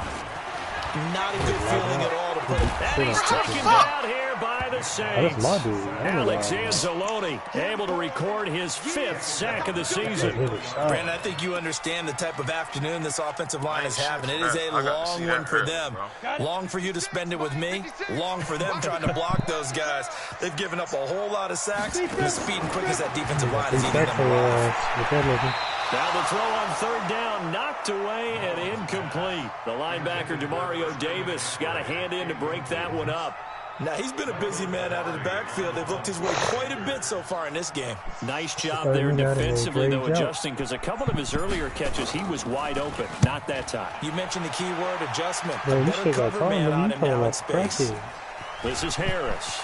not a good feeling at all to put it. And he's taken down here by the Saints. Alex Anzalone able to record his 5th sack of the season. Brandon, I think you understand the type of afternoon this offensive line is having. It is a long one for them. Long for you to spend it with me. Long for them trying to block those guys. They've given up a whole lot of sacks, and the speed and quickness that defensive line is eating them alive. Now the throw on 3rd down, knocked away and incomplete. The linebacker, Demario Davis, got a hand in to break that one up. Now, he's been a busy man out of the backfield. They've looked his way quite a bit so far in this game. Nice job there defensively, though, adjusting, because a couple of his earlier catches, he was wide open. Not that time. You mentioned the key word, adjustment. Better cover man on him now in space. This is Harris.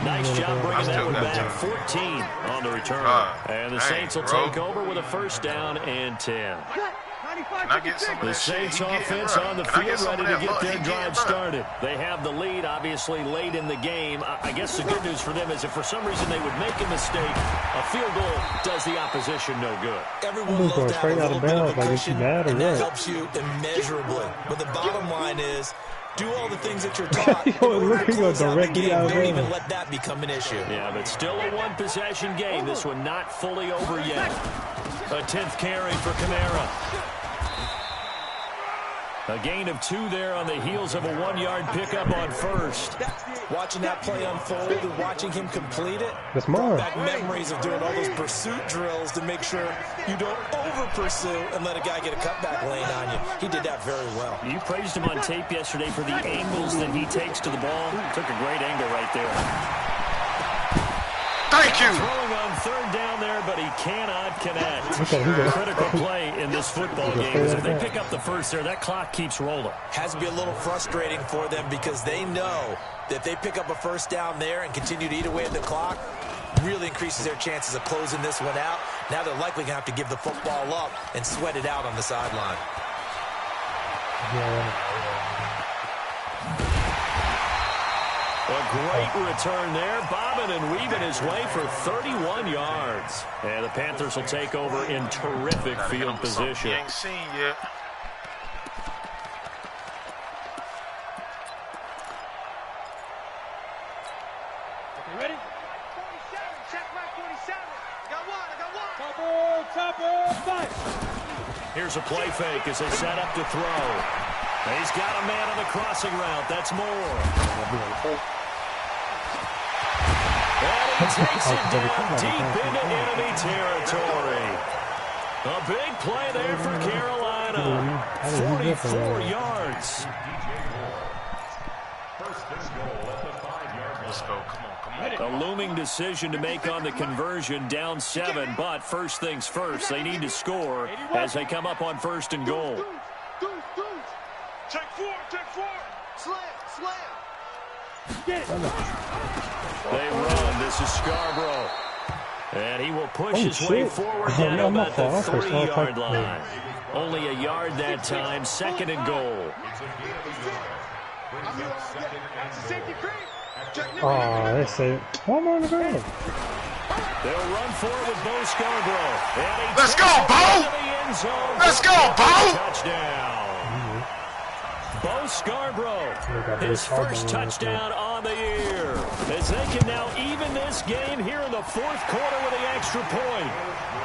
Nice job bringing that one back. 14 on the return. And the Saints will take over with a 1st down and 10. The Saints offense on the field ready to get their drive started. They have the lead, obviously, late in the game. I guess the good news for them is if for some reason they would make a mistake, a field goal does the opposition no good. Everyone loves to have a little bit of a cushion, and that helps you immeasurably. But the bottom line is, do all the things that you're taught. Don't even let that become an issue. Yeah, but still a 1-possession game. This one not fully over yet. A 10th carry for Kamara. A gain of 2 there on the heels of a 1-yard pickup on 1st. Watching that play unfold and watching him complete it, brought back memories of doing all those pursuit drills to make sure you don't over-pursue and let a guy get a cutback lane on you. He did that very well. You praised him on tape yesterday for the angles that he takes to the ball. Took a great angle right there. Thank you. Throwing on 3rd down there, but he cannot connect. Critical play in this football game is if they pick up the 1st there, that clock keeps rolling. Has to be a little frustrating for them because they know that if they pick up a 1st down there and continue to eat away at the clock, really increases their chances of closing this one out. Now they're likely going to have to give the football up and sweat it out on the sideline. A great return there, bobbing and weaving his way for 31 yards. And the Panthers will take over in terrific field position. You ain't seen yet. Ready? Check right 47. Got one. Topper, fight. Here's a play fake as they set up to throw. He's got a man on the crossing route. That's Moore. And he takes it down deep into enemy territory. A big play there for Carolina. 44 yards. Let's go. Come on. A looming decision to make on the conversion, down 7. But first things first, they need to score as they come up on 1st and goal. Check four. Slam. Get it. They run. This is Scarborough. And he will push his way forward down about the 3-yard line. Only a yard that time. 2nd and goal. Oh, that's it. Come on, go. They'll run forward with Bo Scarborough. Let's go, Bo! Let's go, Bo! Touchdown. Bo Scarborough, his first touchdown on the year. As they can now even this game here in the 4th quarter with the extra point.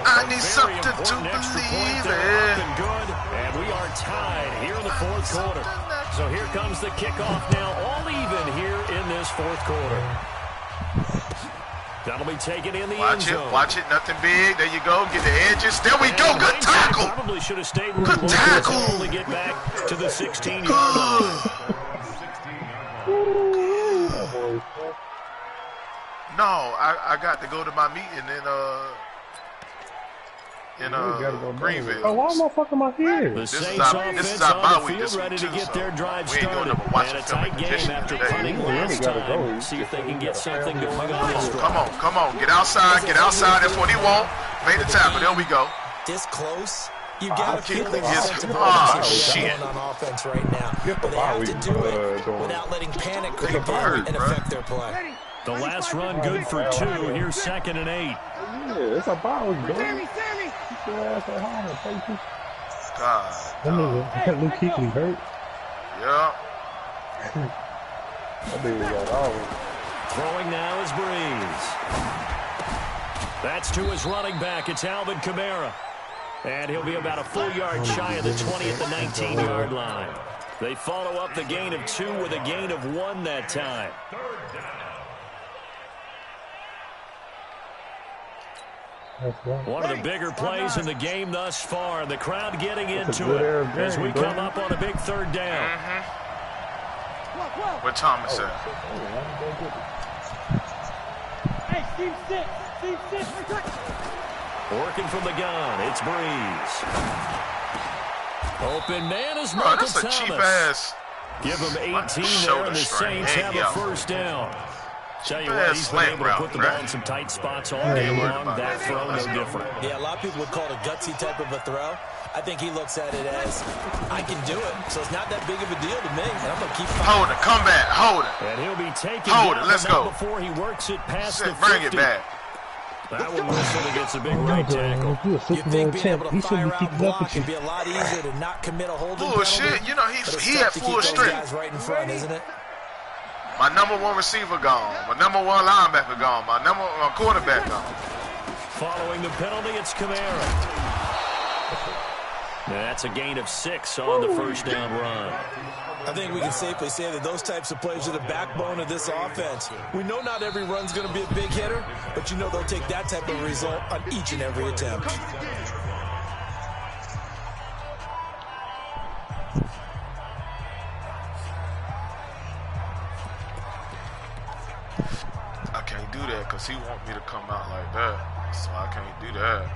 I need something to believe in. Good, and we are tied here in the 4th quarter. So here comes the kickoff now, all even here in this 4th quarter. That'll be taken in the end zone. Watch it. Nothing big. There you go. Get the edges. There we go. Good tackle. Probably should have stayed with Good tackle. Only get back to the 16-yard line. No, I got to go to my meeting in Greenville. Oh, why am I fucking my here? The Saints offense on the field ready to get their drive started. And a tight game after punting last time. See if they can get something going on this drive. Come on. Get outside. That's what he want. Made the tackle. There we go. This close, you got to feel there's a sense of shit. on offense right now. But they have to do it without letting panic creep in and affect their play. The last run good for 2. Here's 2nd and 8. Yeah, it's a ball, bro. Sammy. Get your ass at home, baby. God. That Luke Kuechly hurt. Yeah. That nigga got all. Throwing now is Breeze. That's to his running back. It's Alvin Kamara. And he'll be about a full yard shy of the 20 at the 19-yard line. They follow up the gain of 2 with a gain of 1 that time. One of the bigger plays in the game thus far. The crowd getting into it as we come up on a big 3rd down. What Thomas said. Hey, Steve, sit. Working from the gun. It's Breeze. Open man is Michael That's a Thomas. cheap ass. Give him 18 there, and the Saints have a 1st down. Tell you what, he's been able to put the ball in some tight spots all game long. That throw, no different. Yeah, a lot of people would call it a gutsy type of a throw. I think he looks at it as, I can do it, so it's not that big of a deal to me, and I'm going to keep fighting. Hold it, come back, hold it. And he'll be taking let's go. Before he works it past the 50. Bring it back. That one whistle against a big right tackle. You think being able to fire out block would be a lot easier to not commit a holding Bullshit, penalty? you know, he had full strength. Guys right in front, isn't it? My number 1 receiver gone. My number 1 linebacker gone. My number 1 quarterback gone. Following the penalty, it's Kamara. That's a gain of 6 on the 1st down run. I think we can safely say that those types of plays are the backbone of this offense. We know not every run's going to be a big hitter, but you know they'll take that type of result on each and every attempt. I can't do that because he want me to come out like that. So I can't do that.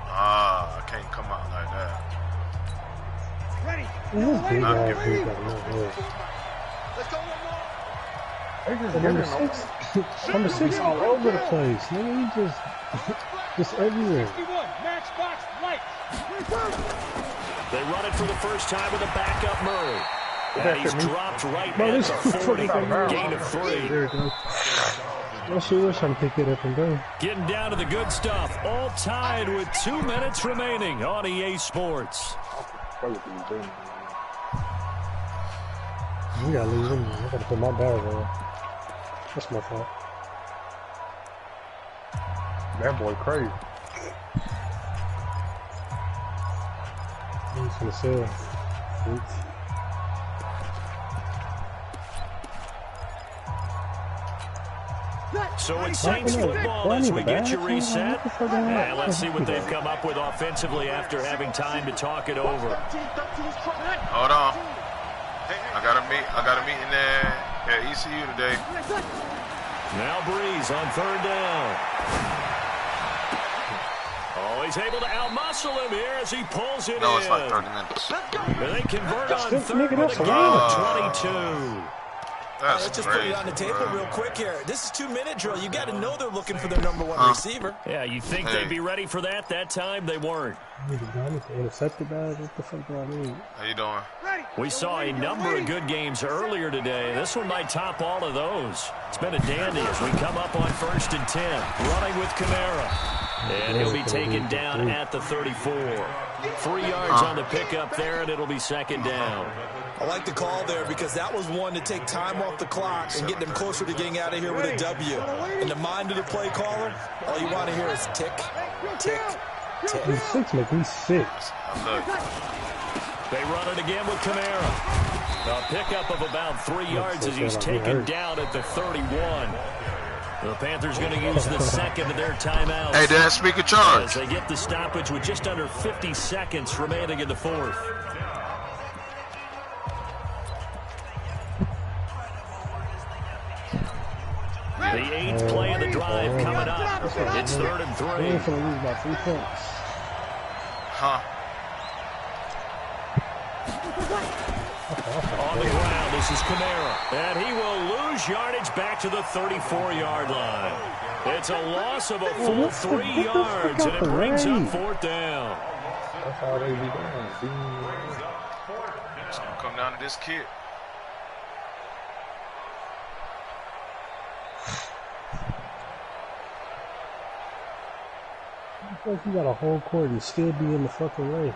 I can't come out like that. Ready. Let's go one more. Number 6 all over the place. Nigga, he just everywhere. 61, match box, light. They run it for the first time with a backup Murray. And he's dropped right at the 40, gain of 3. There it goes. Well, she was trying to pick it up and go. Getting down to the good stuff. All tied with 2 minutes remaining on EA Sports. We gotta leave him. I gotta put my bag on. That's my fault. That boy crazy. He's gonna sell. So it's Saints football as we get you reset. And let's see what they've come up with offensively after having time to talk it over. Hold on. I got a meeting there at ECU today. Now Breeze on third down. Oh, he's able to outmuscle him here as he pulls it in. No, it's like 30 minutes. And they convert on third with a gain of 22. Let's just put it on the table real quick here. This is 2-minute drill. You got to know they're looking for their #1 receiver. Yeah, you think they'd be ready for that? That time they weren't. Intercepted that? What the fuck do I mean? How you doing? We saw a number of good games earlier today. This one might top all of those. It's been a dandy as we come up on 1st and 10. Running with Kamara. And he'll be taken down at the 34. 3 yards on the pickup there, and it'll be 2nd down. I like the call there because that was one to take time off the clock and get them closer to getting out of here with a W. In the mind of the play caller, all you want to hear is tick, tick, tick. He's 6, make me 6. They run it again with Kamara. A pickup of about 3 yards as he's taken down at the 31. The Panthers going to use the second of their timeouts. Hey, Dad, speak of charge. As they get the stoppage with just under 50 seconds remaining in the 4th. The 8th play of the drive coming up. It's 3rd and 3. We're going to lose by 3 points. Huh. On the ground, this is Kamara. And he will lose yardage back to the 34-yard line. It's a loss of a full 3 yards, and it brings up 4th down. That's how they be doing. It's going to come down to this kid. I feel like you got a whole court and still be in the fucking way.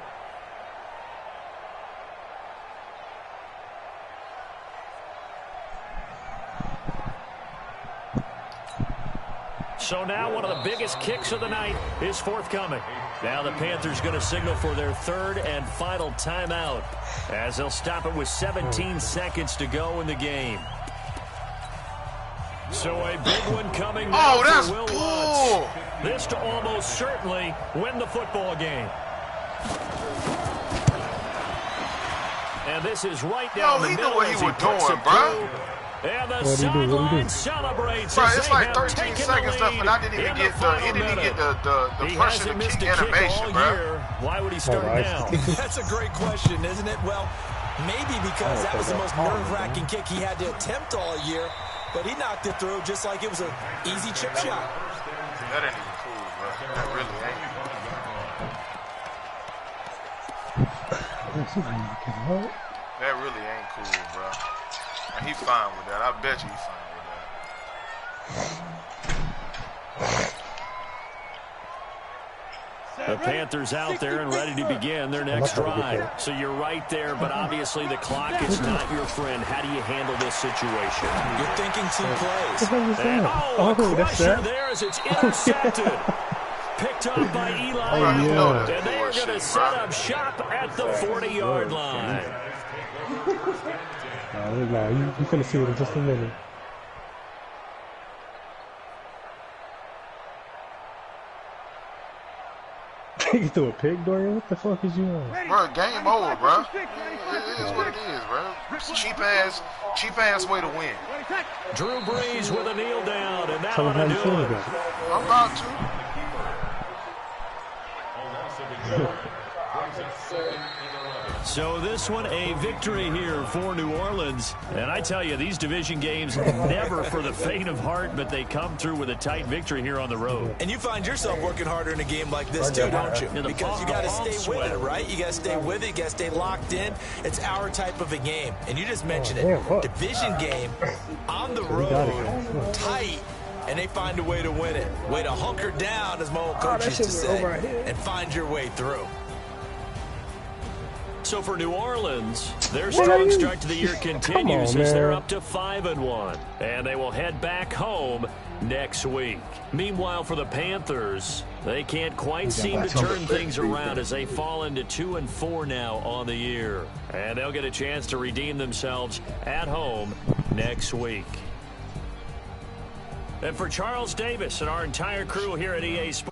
So now one of the biggest kicks of the night is forthcoming. Now the Panthers going to signal for their 3rd and final timeout as they'll stop it with 17 seconds to go in the game. So a big one coming now for Will Lutz. This to almost certainly win the football game. And this is right down the middle. He knew what he was doing, bro. And the sideline celebrates. Bro, it's like 13 seconds left, and I didn't even get the pressure to kick animation, bro. Why would he start now? That's a great question, isn't it? Well, maybe because that was the most nerve-wracking kick he had to attempt all year, but he knocked it through just like it was an easy chip shot. That ain't even cool, bro. That really ain't. That really ain't cool, bro. And he fine with that. I bet you he fine with that. The Panthers out there and ready to begin their next drive. So you're right there, but obviously the clock is not your friend. How do you handle this situation? You're thinking 2 plays. And, a crusher there as it's intercepted. Picked up by Eli. And they are going to set up shop at the 40-yard line. You're going to see it in just a minute. You threw a pig, Dorian? What the fuck is you on? Bro, game over, bro. It is what it is, bro. It's cheap ass way to win. Drew Brees with a kneel down, and that ought to do it. I'm about to. So this one, a victory here for New Orleans. And I tell you, these division games never for the faint of heart, but they come through with a tight victory here on the road. And you find yourself working harder in a game like this too, don't you? Because you got to stay with it, right? You got to stay with it. You got to stay locked in. It's our type of a game. And you just mentioned it. Division game on the road, tight. And they find a way to win it. Way to hunker down, as my old coach used to say, and find your way through. So for New Orleans, their strong start to the year continues as they're up to 5-1. And they will head back home next week. Meanwhile, for the Panthers, they can't quite seem to turn things around as they fall into 2-4 now on the year. And they'll get a chance to redeem themselves at home next week. And for Charles Davis and our entire crew here at EA Sports,